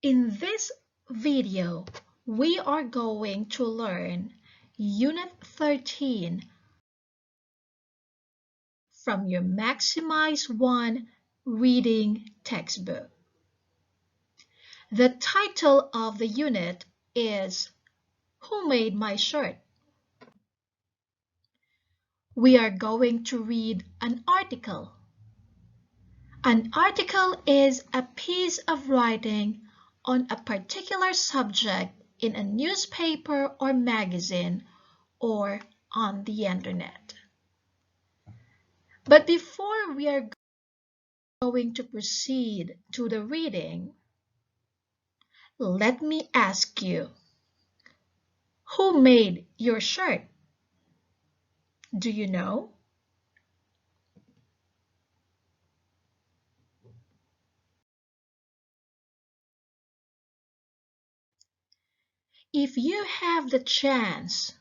In this video, we are going to learn Unit 13 from your Maximize 1 reading textbook. The title of the unit is Who Made My Shirt? We are going to read an article. An article is a piece of writing on a particular subject in a newspaper or magazine or on the internet. But before we are going to proceed to the reading, let me ask you, who made your shirt? Do you know? If you have the chance,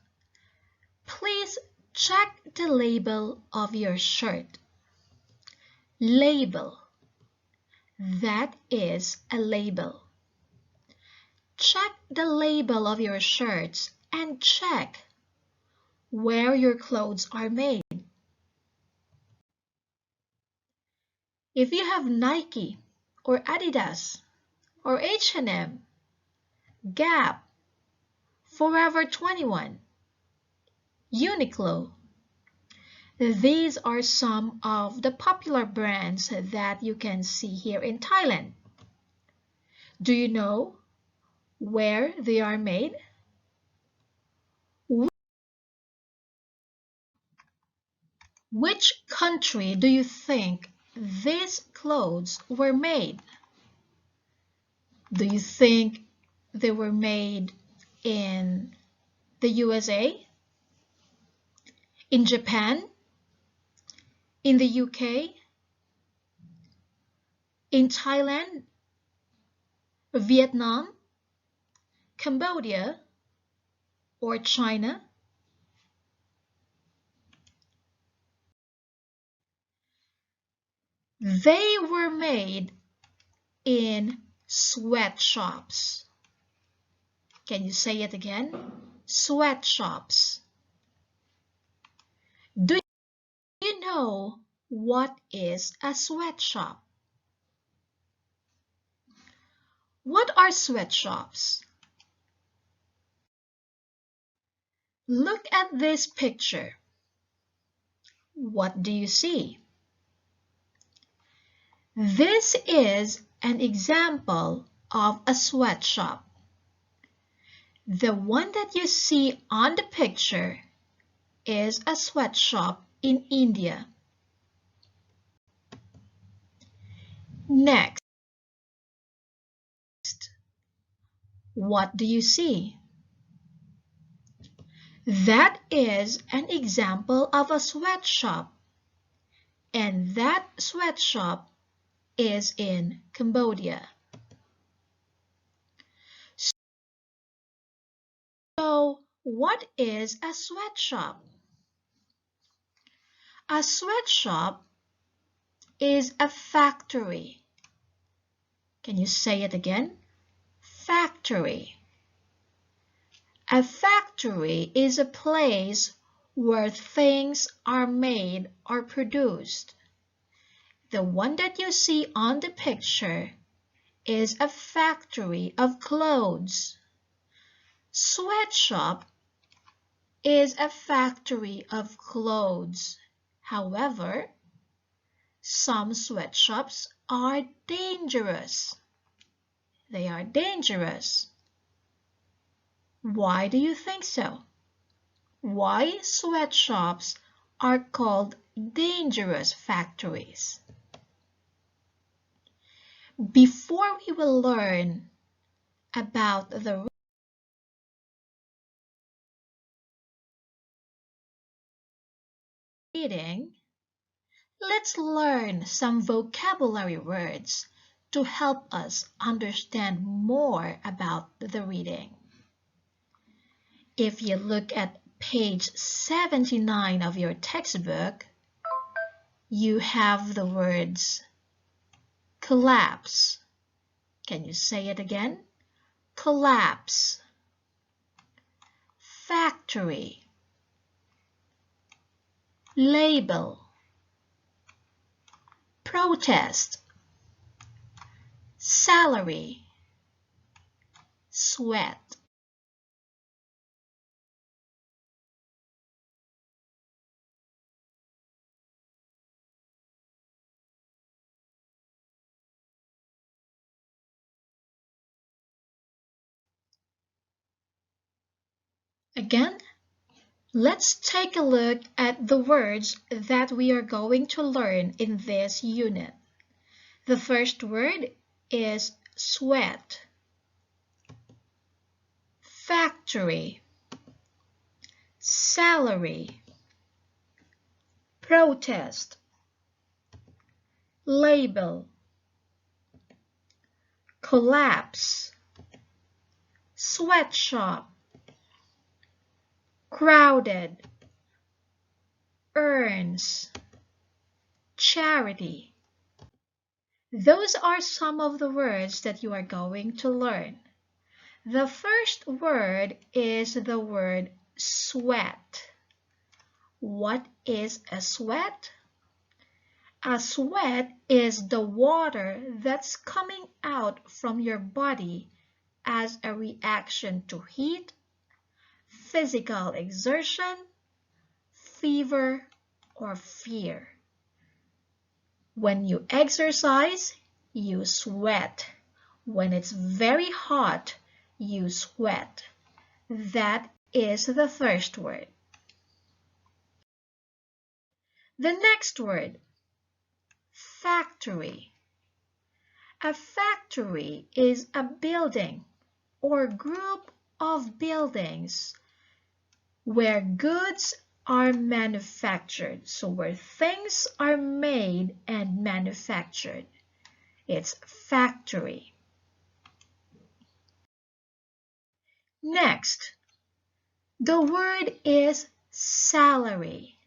please check the label of your shirt. Label. That is a label. Check the label of your shirts and check where your clothes are made. If you have Nike or Adidas or H&M, Gap, Forever 21, Uniqlo, these are some of the popular brands that you can see here in Thailand. Do you know where they are made? Which country do you think these clothes were made? Do you think they were made in the USA, in Japan, in the UK, in Thailand, Vietnam, Cambodia, or China? They were made in sweatshops. Can you say it again? Sweatshops. Do you know what is a sweatshop? What are sweatshops? Look at this picture. What do you see? This is an example of a sweatshop. The one that you see on the picture is a sweatshop in India. Next, what do you see? That is an example of a sweatshop, and that sweatshop is in Cambodia. So, what is a sweatshop? A sweatshop is a factory. Can you say it again? Factory. A factory is a place where things are made or produced. The one that you see on the picture is a factory of clothes. Sweatshop is a factory of clothes. However, some sweatshops are dangerous. They are dangerous. Why do you think so? Why sweatshops are called dangerous factories? Before we will learn about the reading, let's learn some vocabulary words to help us understand more about the reading. If you look at page 79 of your textbook, you have the words collapse, Can you say it again? Collapse. Factory. Label. Protest. Salary. Sweat. Again, let's take a look at the words that we are going to learn in this unit. The first word is sweat, factory, salary, protest, label, collapse, sweatshop, crowded, earns, charity. Those are some of the words that you are going to learn. The first word is the word sweat. What is a sweat? A sweat is the water that's coming out from your body as a reaction to heat, physical exertion, fever, or fear. When you exercise, you sweat. When it's very hot, you sweat. That is the first word. The next word, factory. A factory is a building or group of buildings where goods are manufactured. So where things are made and manufactured. It's factory. Next, the word is salary.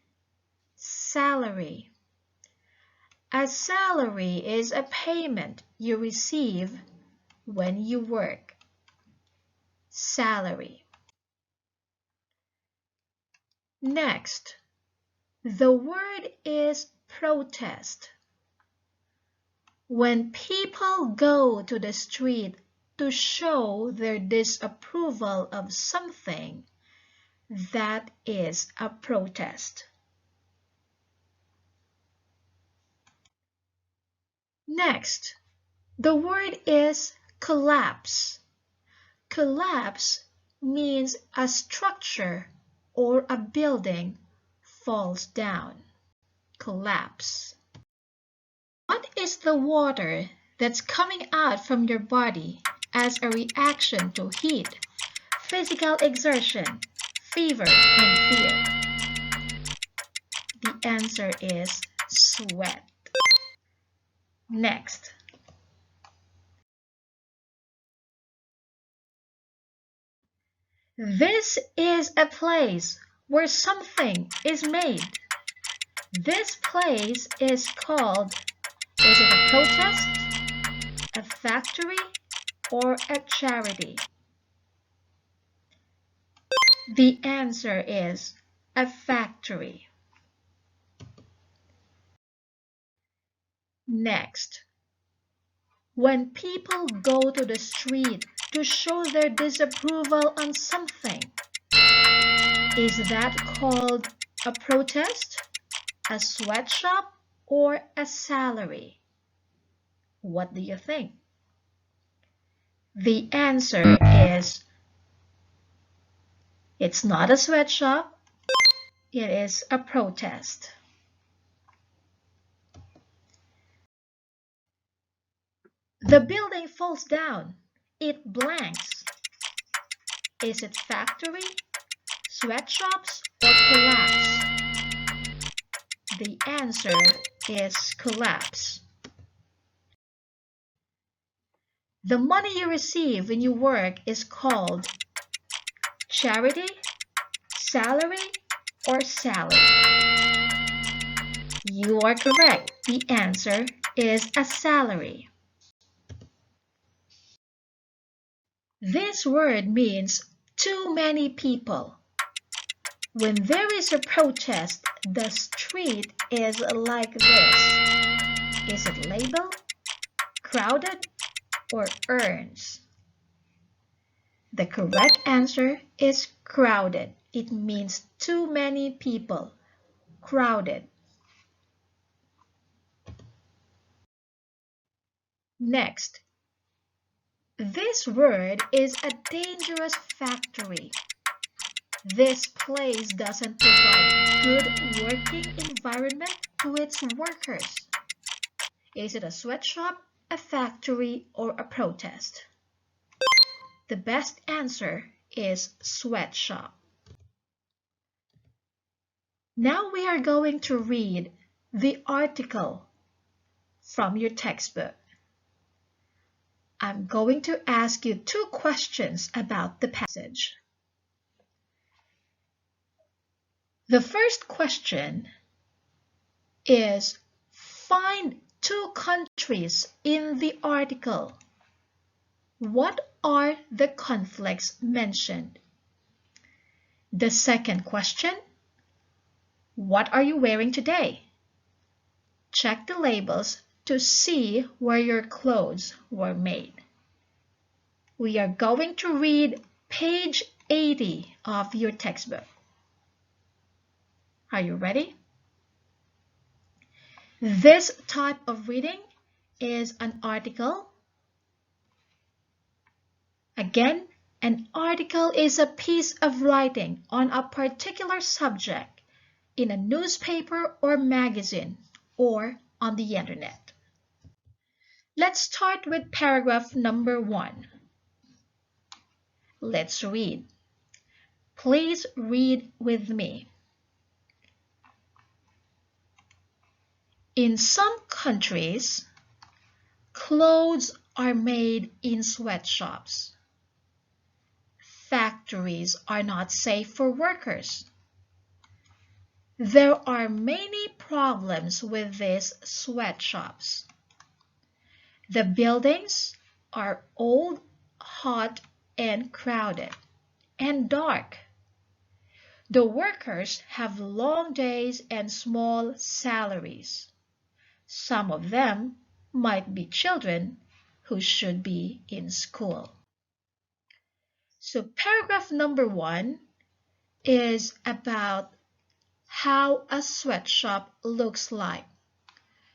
Salary. A salary is a payment you receive when you work. Salary. Next, the word is protest. When people go to the street to show their disapproval of something, that is a protest. Next, the word is collapse. Collapse means a structure or a building falls down. Collapse. What is the water that's coming out from your body as a reaction to heat, physical exertion, fever, and fear? The answer is sweat. Next. This is a place where something is made. This place is called, is it a protest, a factory, or a charity? The answer is a factory. Next, when people go to the street to show their disapproval on something, is that called a protest, a sweatshop, or a salary? What do you think? The answer is it's not a sweatshop, it is a protest. The building falls down, it blanks. Is it factory, sweatshops, or collapse? The answer is collapse. The money you receive when you work is called charity, salary, or salary. You are correct. The answer is a salary. This word means too many people. When there is a protest, the street is like this. Is it labeled, crowded, or earns? The correct answer is crowded. It means too many people. Crowded. Next, this word is a dangerous factory. This place doesn't provide good working environment to its workers. Is it a sweatshop, a factory, or a protest? The best answer is sweatshop. Now we are going to read the article from your textbook. I'm going to ask you 2 questions about the passage. The first question is, find 2 countries in the article. What are the conflicts mentioned? The second question, what are you wearing today? Check the labels to see where your clothes were made. We are going to read page 80 of your textbook. Are you ready? This type of reading is an article. Again, an article is a piece of writing on a particular subject in a newspaper or magazine or on the internet. Let's start with paragraph number 1. Let's read. Please read with me. In some countries, clothes are made in sweatshops. Factories are not safe for workers. There are many problems with these sweatshops. The buildings are old, hot, and crowded, and dark. The workers have long days and small salaries. Some of them might be children who should be in school. So paragraph number 1 is about how a sweatshop looks like.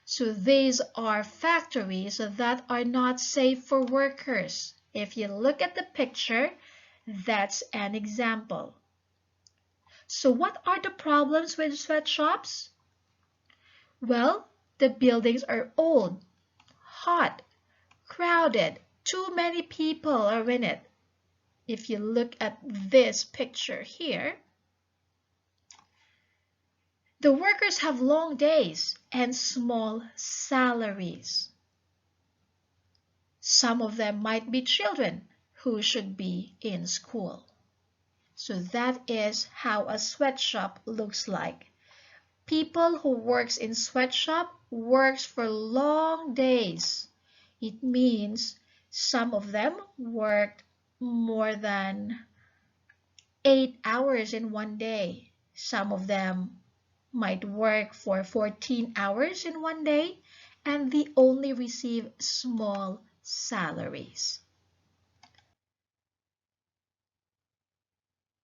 So these are factories that are not safe for workers. If you look at the picture, that's an example. So what are the problems with sweatshops? Well, the buildings are old, hot, crowded, too many people are in it. If you look at this picture here, the workers have long days and small salaries. Some of them might be children who should be in school. So that is how a sweatshop looks like. People who works in sweatshop works for long days. It means some of them worked more than 8 hours in one day. Some of them might work for 14 hours in one day, and they only receive small salaries.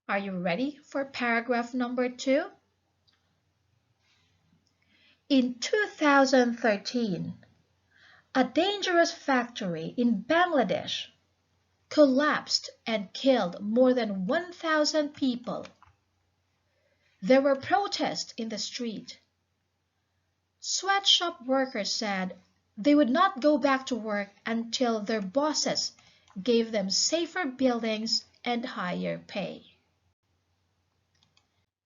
Are you ready for paragraph number 2? In 2013, a dangerous factory in Bangladesh collapsed and killed more than 1,000 people. There were protests in the street. Sweatshop workers said they would not go back to work until their bosses gave them safer buildings and higher pay.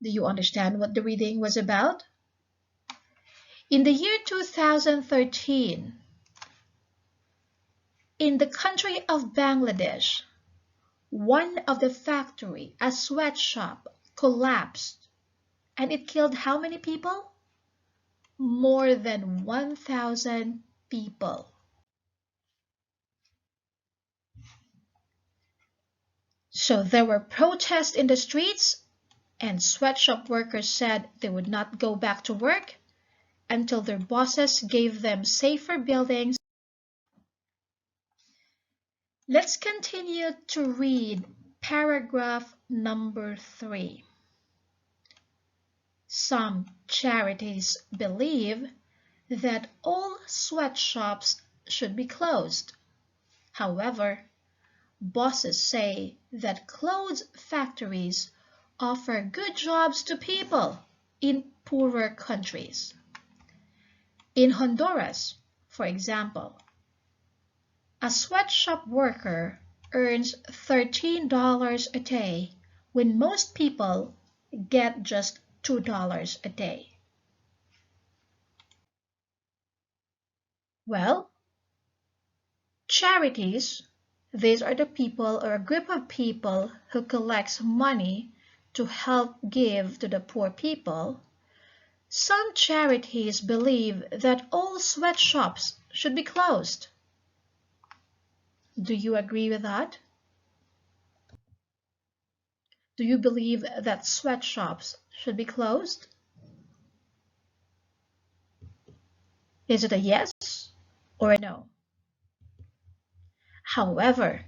Do you understand what the reading was about? In the year 2013, in the country of Bangladesh, one of the factory, a sweatshop, collapsed, and it killed how many people? More than 1,000 people. So there were protests in the streets, and sweatshop workers said they would not go back to work until their bosses gave them safer buildings. Let's continue to read paragraph number 3. Some charities believe that all sweatshops should be closed. However, bosses say that clothes factories offer good jobs to people in poorer countries. In Honduras, for example, a sweatshop worker earns $13 a day when most people get just $2 a day. Well, charities, these are the people or a group of people who collects money to help give to the poor people. Some charities believe that all sweatshops should be closed. Do you agree with that? Do you believe that sweatshops should be closed? Is it a yes or a no? However,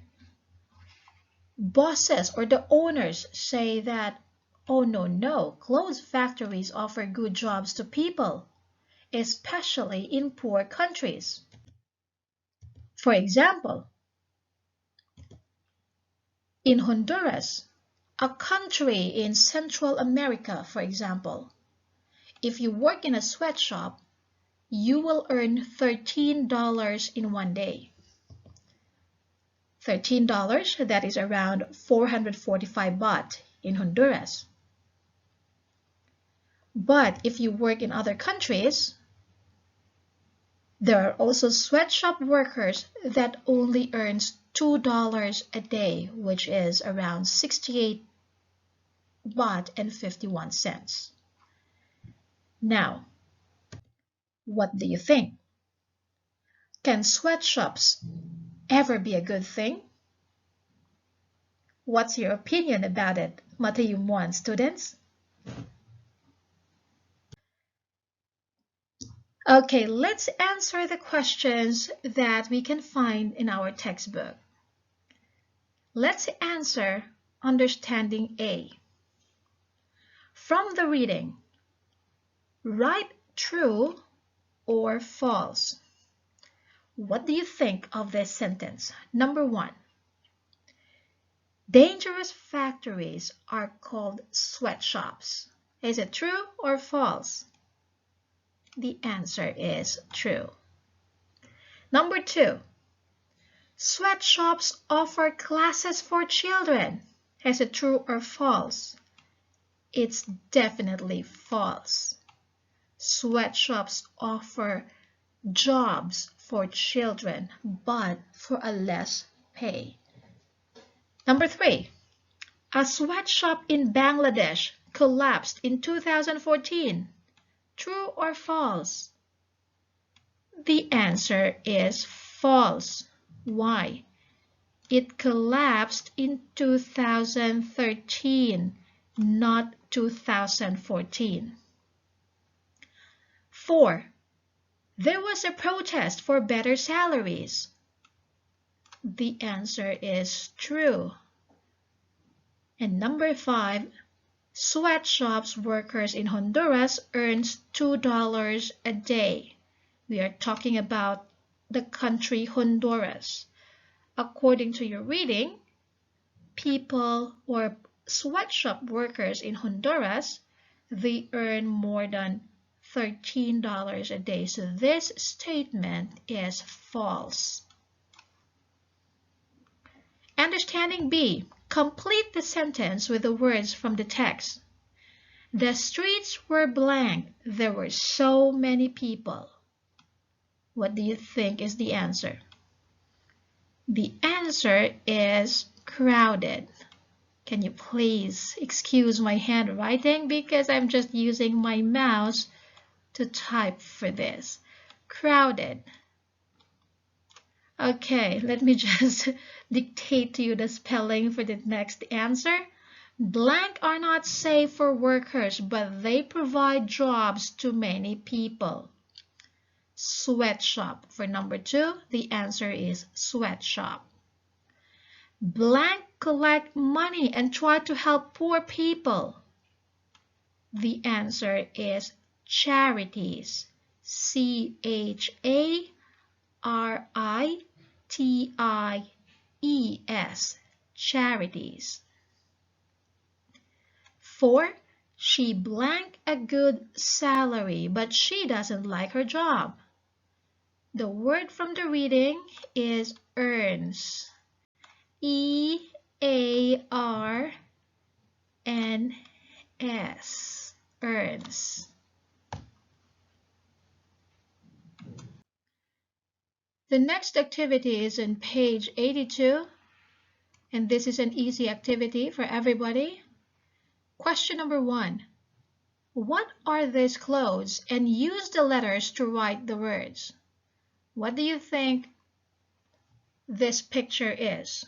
bosses or the owners say that, oh no, clothes factories offer good jobs to people, especially in poor countries. For example, in Honduras, a country in Central America, for example, if you work in a sweatshop, you will earn $13 in one day. $13, that is around 445 baht in Honduras. But if you work in other countries, there are also sweatshop workers that only earns $2 a day, which is around 68 baht and 51 cents. Now, what do you think? Can sweatshops ever be a good thing? What's your opinion about it, Mattayom 1 students? Okay, let's answer the questions that we can find in our textbook. Let's answer understanding A. From the reading, write true or false. What do you think of this sentence? Number 1. Dangerous factories are called sweatshops. Is it true or false? The answer is true. Number 2. Sweatshops offer classes for children. Is it true or false? It's definitely false. Sweatshops offer jobs for children, but for a less pay. Number 3. A sweatshop in Bangladesh collapsed in 2014. True or false? The answer is false. Why? It collapsed in 2013, not 2014. 4. There was a protest for better salaries. The answer is true. And number 5, sweatshops workers in Honduras earns $2 a day. We are talking about the country Honduras. According to your reading, people or sweatshop workers in Honduras, they earn more than $13 a day. So this statement is false. Understanding B. Complete the sentence with the words from the text. The streets were blank. There were so many people. What do you think is the answer? The answer is crowded. Can you please excuse my handwriting because I'm just using my mouse to type for this. Crowded. Okay, let me just dictate to you the spelling for the next answer. Blank are not safe for workers, but they provide jobs to many people. Sweatshop. For number 2, the answer is sweatshop. Blank collect money and try to help poor people. The answer is charities. CHARITIES. Charities. 4. She blank a good salary, but she doesn't like her job. The word from the reading is earns. EARNS. Earns. The next activity is on page 82, and this is an easy activity for everybody. Question number 1. What are these clothes? And use the letters to write the words. What do you think this picture is?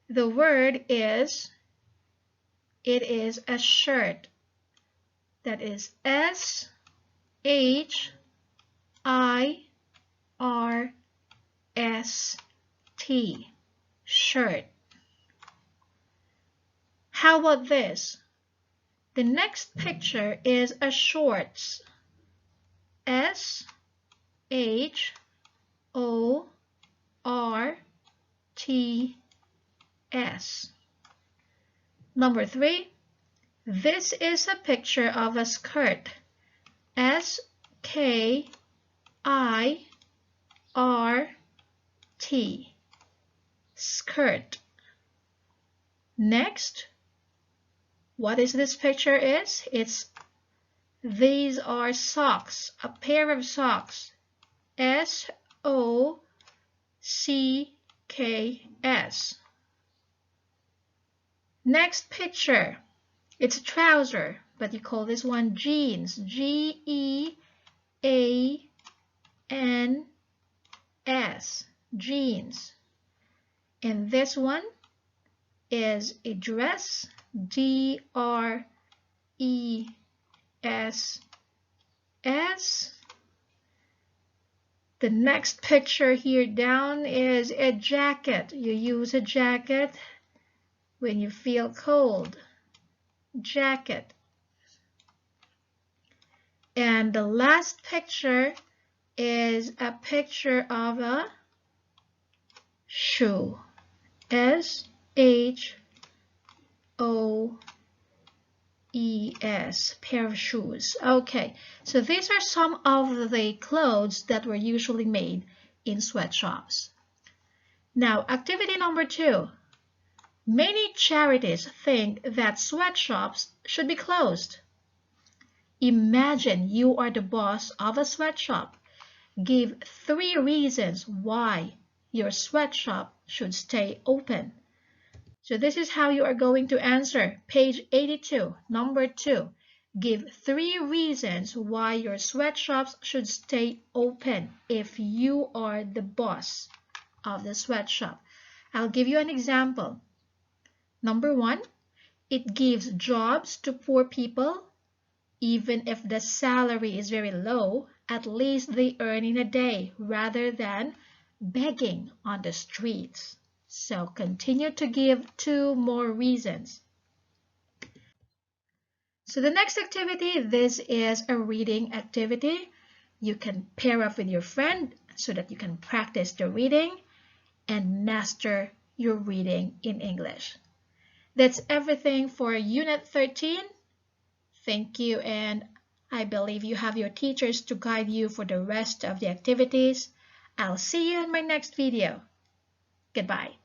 The word is, it is a shirt. That is SHIRT. Shirt. How about this? The next picture is a shorts. SHORTS. Number 3. This is a picture of a skirt. SKIRT. Skirt. Next, what is this picture is? These are socks, a pair of socks. SOCKS. Next picture, it's a trouser, but you call this one jeans. GEANS. Jeans. And this one is a dress. DRESS. The next picture here down is a jacket. You use a jacket when you feel cold. Jacket. And the last picture is a picture of a shoe. SHOES. Pair of shoes. Okay, so these are some of the clothes that were usually made in sweatshops. Now, activity number 2. Many charities think that sweatshops should be closed. Imagine you are the boss of a sweatshop. Give 3 reasons why your sweatshop should stay open. So this is how you are going to answer. Page 82, number 2. Give 3 reasons why your sweatshops should stay open if you are the boss of the sweatshop. I'll give you an example. Number 1, it gives jobs to poor people. Even if the salary is very low, at least they earn in a day rather than begging on the streets. So continue to give 2 more reasons. So the next activity, this is a reading activity. You can pair up with your friend so that you can practice the reading and master your reading in English. That's everything for Unit 13. Thank you, and I believe you have your teachers to guide you for the rest of the activities. I'll see you in my next video. Goodbye.